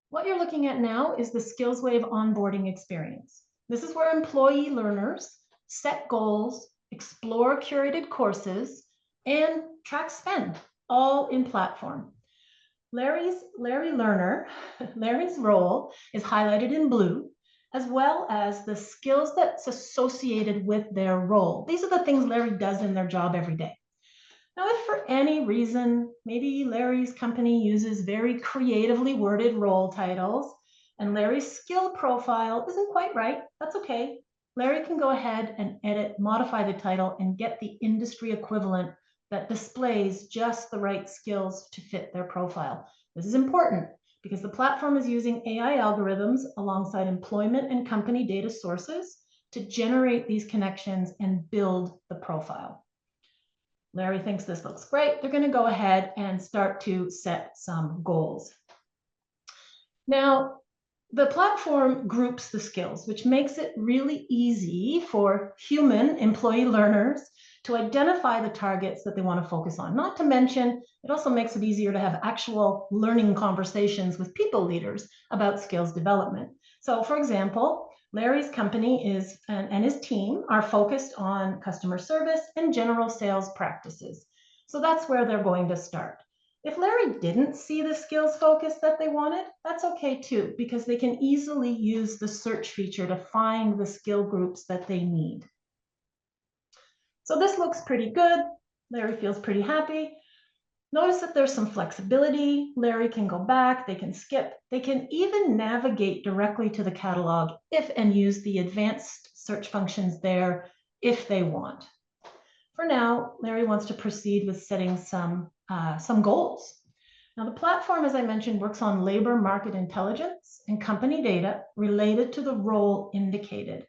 What you're looking at now is the SkillsWave onboarding experience. This is where employee learners set goals, explore curated courses, and track spend, all in platform. Larry's role is highlighted in blue, as well as the skills that's associated with their role. These are the things Larry does in their job every day. Now, if for any reason, maybe Larry's company uses very creatively worded role titles and Larry's skill profile isn't quite right, that's okay. Larry can go ahead and edit, modify the title, and get the industry equivalent that displays just the right skills to fit their profile. This is important because the platform is using AI algorithms alongside employment and company data sources to generate these connections and build the profile. Larry thinks this looks great. They're going to go ahead and start to set some goals. Now, the platform groups the skills, which makes it really easy for human employee learners to identify the targets that they want to focus on. Not to mention, it also makes it easier to have actual learning conversations with people leaders about skills development. So, for example, Larry's company and his team are focused on customer service and general sales practices. So that's where they're going to start. If Larry didn't see the skills focus that they wanted, that's okay too, because they can easily use the search feature to find the skill groups that they need. So this looks pretty good. Larry feels pretty happy. Notice that there's some flexibility. Larry can go back, they can skip, they can even navigate directly to the catalog and use the advanced search functions there if they want. For now, Larry wants to proceed with setting some goals. Now, the platform, as I mentioned, works on labor market intelligence and company data related to the role indicated.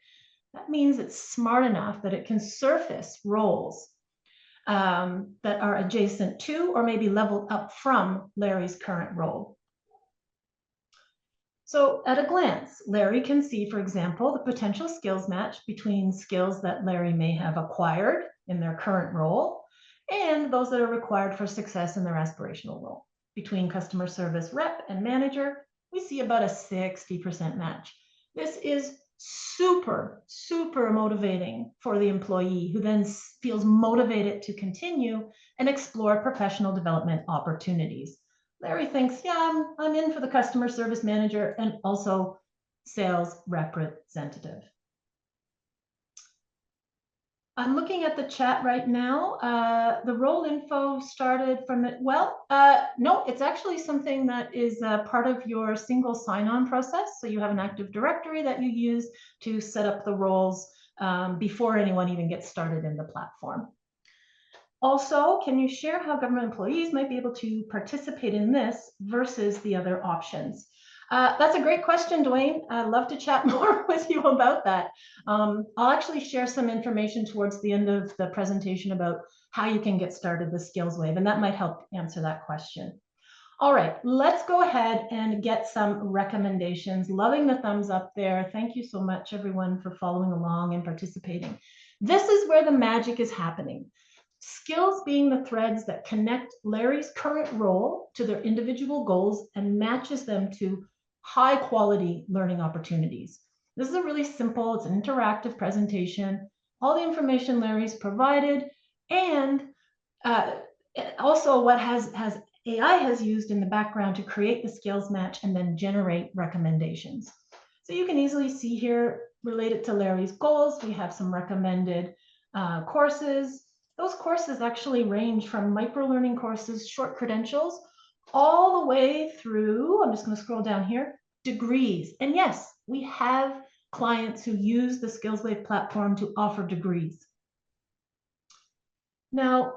That means it's smart enough that it can surface roles that are adjacent to or maybe leveled up from Larry's current role. So at a glance, Larry can see, for example, the potential skills match between skills that Larry may have acquired in their current role and those that are required for success in their aspirational role. Between customer service rep and manager, we see about a 60% match. This is super motivating for the employee, who then feels motivated to continue and explore professional development opportunities. Larry thinks, yeah, I'm in for the customer service manager and also sales representative. I'm looking at the chat right now. The role info started from it. Well, no, it's actually something that is part of your single sign-on process. So you have an Active Directory that you use to set up the roles before anyone even gets started in the platform. Also, can you share how government employees might be able to participate in this versus the other options? That's a great question, Dwayne. I'd love to chat more with you about that. I'll actually share some information towards the end of the presentation about how you can get started with SkillsWave, and that might help answer that question. All right, let's go ahead and get some recommendations. Loving the thumbs up there. Thank you so much, everyone, for following along and participating. This is where the magic is happening. Skills being the threads that connect Larry's current role to their individual goals and matches them to high quality learning opportunities. This is a really simple, it's an interactive presentation, all the information Larry's provided, and also what AI has used in the background to create the skills match and then generate recommendations. So you can easily see here, related to Larry's goals, we have some recommended courses. Those courses actually range from micro-learning courses, short credentials, all the way through, I'm just going to scroll down here, degrees. And yes, we have clients who use the SkillsWave platform to offer degrees. Now,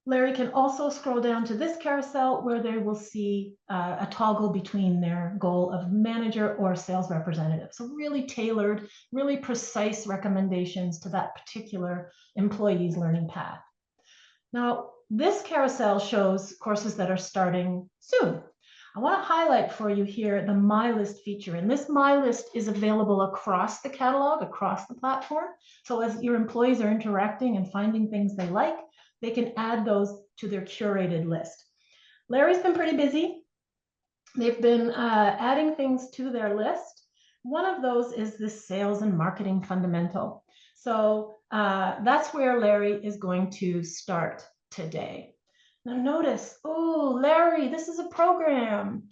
Larry can also scroll down to this carousel where they will see a toggle between their goal of manager or sales representative. So really tailored, really precise recommendations to that particular employee's learning path. Now, this carousel shows courses that are starting soon. I want to highlight for you here the My List feature, and this My List is available across the catalog, across the platform. So as your employees are interacting and finding things they like, they can add those to their curated list. Larry's been pretty busy. They've been adding things to their list. One of those is this sales and marketing fundamental. So that's where Larry is going to start today. Now notice, oh, Larry, this is a program.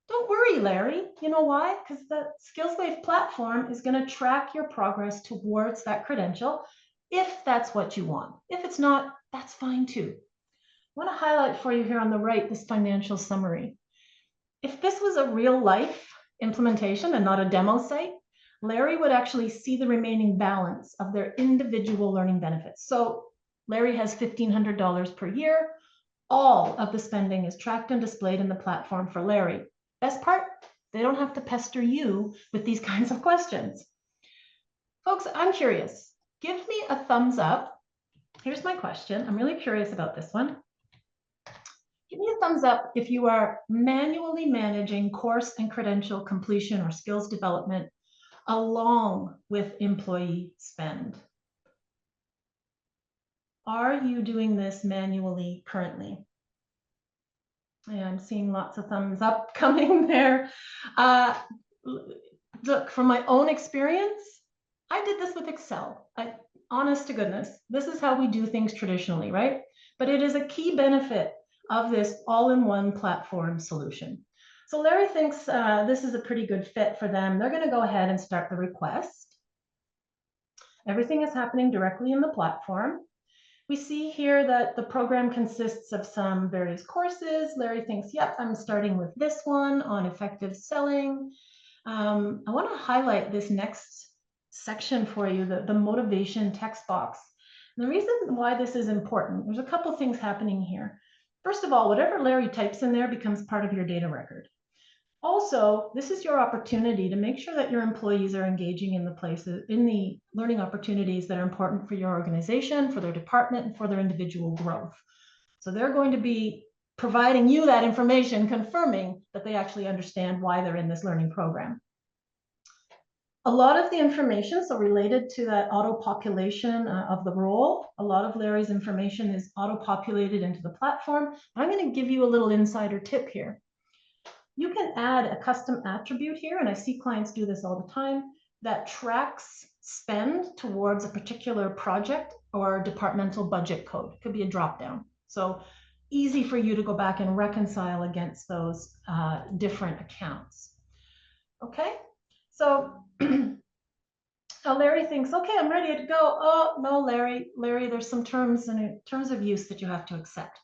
Don't worry, Larry. You know why? Because the SkillsWave platform is going to track your progress towards that credential if that's what you want. If it's not, that's fine too. I want to highlight for you here on the right this financial summary. If this was a real life implementation and not a demo site, Larry would actually see the remaining balance of their individual learning benefits. So Larry has $1,500 per year. All of the spending is tracked and displayed in the platform for Larry. Best part, they don't have to pester you with these kinds of questions. Folks, I'm curious. Give me a thumbs up. Here's my question. I'm really curious about this one. Give me a thumbs up if you are manually managing course and credential completion or skills development along with employee spend. Are you doing this manually currently? Yeah, I'm seeing lots of thumbs up coming there. Look, from my own experience, I did this with Excel. Honest to goodness, this is how we do things traditionally, right? But it is a key benefit of this all-in-one platform solution. So Larry thinks this is a pretty good fit for them. They're going to go ahead and start the request. Everything is happening directly in the platform. We see here that the program consists of some various courses. Larry thinks, yep, I'm starting with this one on effective selling. I want to highlight this next section for you, the motivation text box. And the reason why this is important, there's a couple things happening here. First of all, whatever Larry types in there becomes part of your data record. Also, this is your opportunity to make sure that your employees are engaging in the learning opportunities that are important for your organization, for their department, and for their individual growth. So they're going to be providing you that information, confirming that they actually understand why they're in this learning program. A lot of the information, so related to that auto-population of the role, a lot of Larry's information is auto-populated into the platform. I'm going to give you a little insider tip here. You can add a custom attribute here, and I see clients do this all the time, that tracks spend towards a particular project or departmental budget code. It could be a drop-down. So easy for you to go back and reconcile against those different accounts. Okay, so now Larry thinks, okay, I'm ready to go. Oh, no, Larry, there's some terms of use that you have to accept.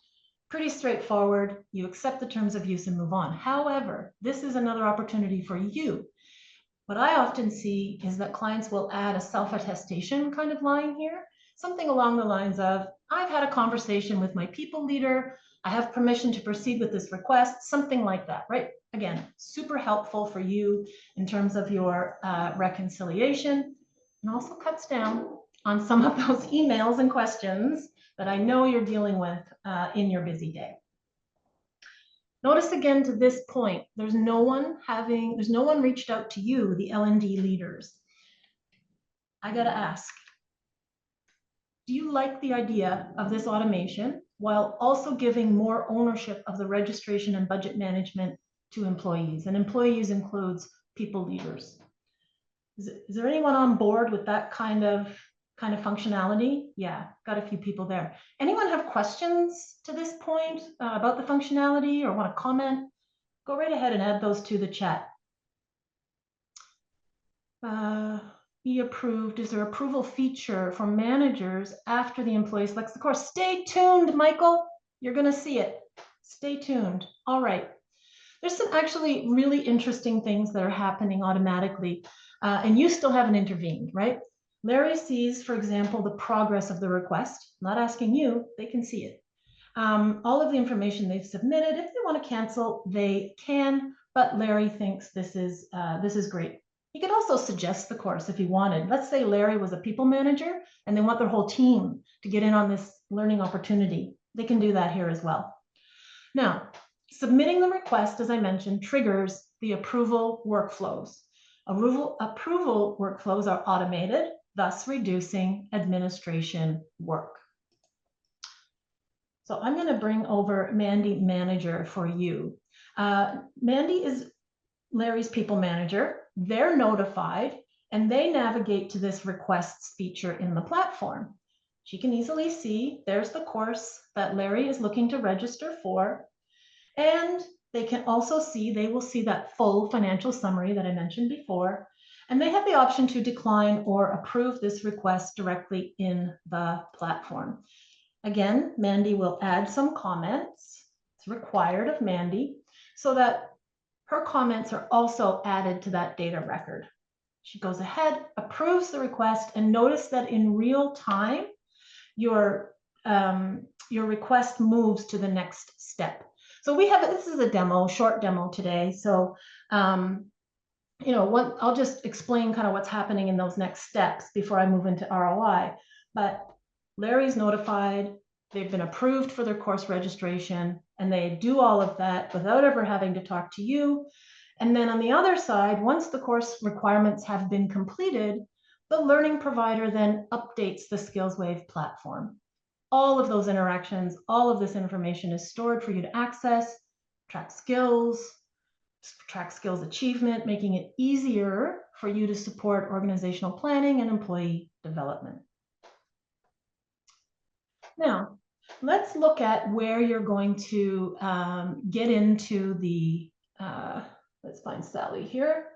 Pretty straightforward. You accept the terms of use and move on. However, this is another opportunity for you. What I often see is that clients will add a self-attestation kind of line here, something along the lines of, I've had a conversation with my people leader. I have permission to proceed with this request, something like that, right? Again, super helpful for you in terms of your reconciliation, and also cuts down on some of those emails and questions that I know you're dealing with in your busy day. Notice again to this point, there's no one reached out to you, the L&D leaders. I gotta ask, do you like the idea of this automation while also giving more ownership of the registration and budget management to employees? And employees includes people leaders. Is there anyone on board with that kind of functionality? Yeah, got a few people there. Anyone have questions to this point about the functionality or want to comment? Go right ahead and add those to the chat. Be approved. Is there approval feature for managers after the employee selects the course? Stay tuned, Michael. You're going to see it. Stay tuned. All right. There's some actually really interesting things that are happening automatically, and you still haven't intervened, right? Larry sees, for example, the progress of the request. Not asking you, they can see it. All of the information they've submitted. If they want to cancel, they can, but Larry thinks this is great. He could also suggest the course if he wanted. Let's say Larry was a people manager and they want their whole team to get in on this learning opportunity. They can do that here as well. Now, submitting the request, as I mentioned, triggers the approval workflows. Approval workflows are automated, thus reducing administration work. So I'm going to bring over Mandy Manager for you. Mandy is Larry's people manager. They're notified and they navigate to this requests feature in the platform. She can easily see there's the course that Larry is looking to register for. And they can also see, they will see that full financial summary that I mentioned before. And they have the option to decline or approve this request directly in the platform. Again, Mandy will add some comments. It's required of Mandy so that her comments are also added to that data record. She goes ahead, approves the request, and notice that in real time, your request moves to the next step. So we have, this is a demo, short demo today. So, you know, I'll just explain kind of what's happening in those next steps before I move into ROI. But Larry's notified, they've been approved for their course registration, and they do all of that without ever having to talk to you. And then on the other side, once the course requirements have been completed, the learning provider then updates the SkillsWave platform. All of those interactions, all of this information is stored for you to access, track skills achievement, making it easier for you to support organizational planning and employee development. Now, let's look at where you're going to get into the, let's find Sally here.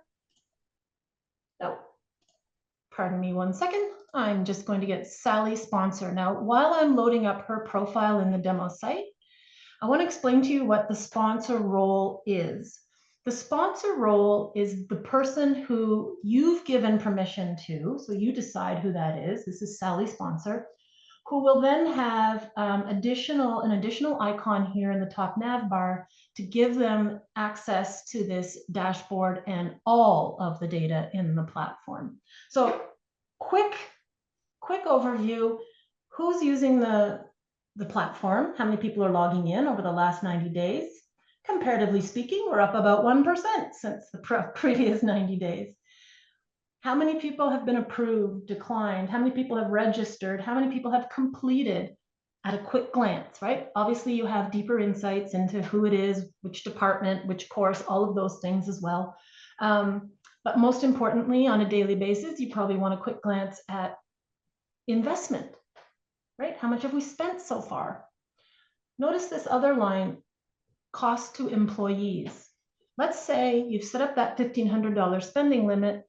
Oh, pardon me one second. I'm just going to get Sally sponsor. Now, while I'm loading up her profile in the demo site, I want to explain to you what the sponsor role is. The sponsor role is the person who you've given permission to, so you decide who that is. This is Sally sponsor, who will then have an additional icon here in the top nav bar to give them access to this dashboard and all of the data in the platform. So quick overview, who's using the platform, how many people are logging in over the last 90 days. Comparatively speaking, we're up about 1% since the previous 90 days. How many people have been approved, declined? How many people have registered? How many people have completed at a quick glance, right? Obviously, you have deeper insights into who it is, which department, which course, all of those things as well. But most importantly, on a daily basis, you probably want a quick glance at investment, right? How much have we spent so far? Notice this other line, cost to employees. Let's say you've set up that $1,500 spending limit.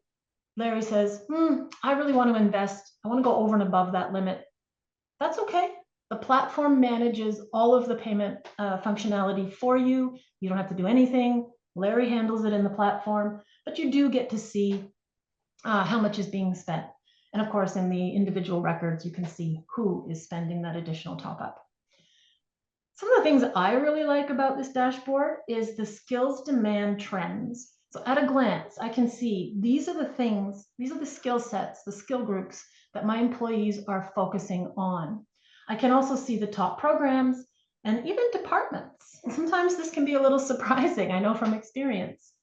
Larry says, I really want to invest. I want to go over and above that limit. That's okay. The platform manages all of the payment functionality for you. You don't have to do anything. Larry handles it in the platform, but you do get to see how much is being spent. And of course, in the individual records, you can see who is spending that additional top up. Some of the things I really like about this dashboard is the skills demand trends. So at a glance, I can see these are the things, these are the skill sets, the skill groups that my employees are focusing on. I can also see the top programs and even departments. Sometimes this can be a little surprising, I know from experience.